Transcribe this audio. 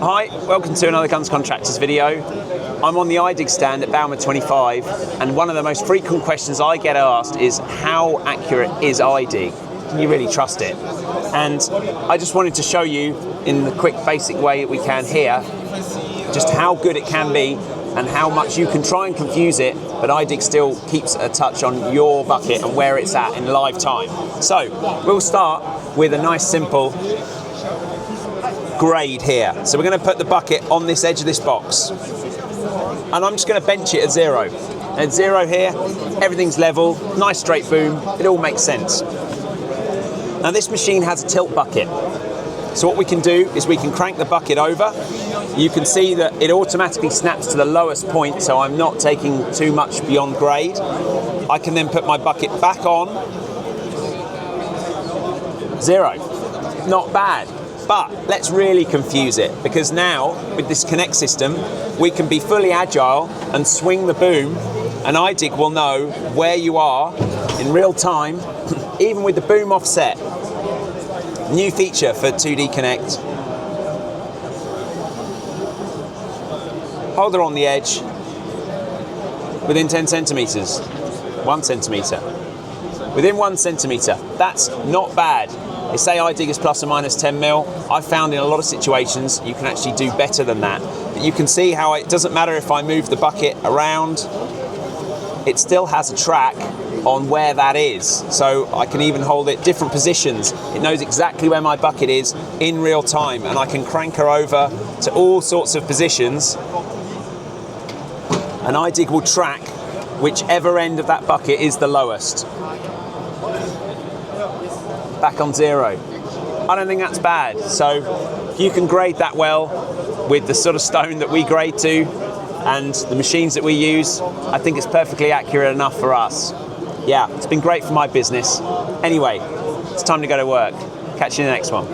Hi, welcome to another Guns Contractors video. I'm on the iDig stand at Balmer 25, and one of the most frequent questions I get asked is how accurate is iDig? Can you really trust it? And I just wanted to show you in the quick basic way that we can here just how good it can be and how much you can try and confuse it, but iDig still keeps a touch on your bucket and where it's at in live time. So we'll start with a nice simple grade here. So we're going to put the bucket on this edge of this box, and I'm just going to bench it at zero. And at zero here, everything's level, nice straight boom, it all makes sense. Now this machine has a tilt bucket. So what we can do is we can crank the bucket over. You can see that it automatically snaps to the lowest point, so I'm not taking too much beyond grade. I can then put my bucket back on. Zero. Not bad. But let's really confuse it, because now with this Connect system, we can be fully agile and swing the boom, and iDig will know where you are in real time, even with the boom offset. New feature for 2D Connect. Hold her on the edge within 10 centimeters, 1 centimeter. Within 1 centimeter, that's not bad. They say iDig is plus or minus 10 mil. I've found in a lot of situations you can actually do better than that. But you can see how it doesn't matter if I move the bucket around, it still has a track on where that is. So I can even hold it different positions. It knows exactly where my bucket is in real time, and I can crank her over to all sorts of positions, and iDig will track whichever end of that bucket is the lowest. Back on zero. I don't think that's bad. So if you can grade that well with the sort of stone that we grade to and the machines that we use, I think it's perfectly accurate enough for us. Yeah, it's been great for my business. Anyway, it's time to go to work. Catch you in the next one.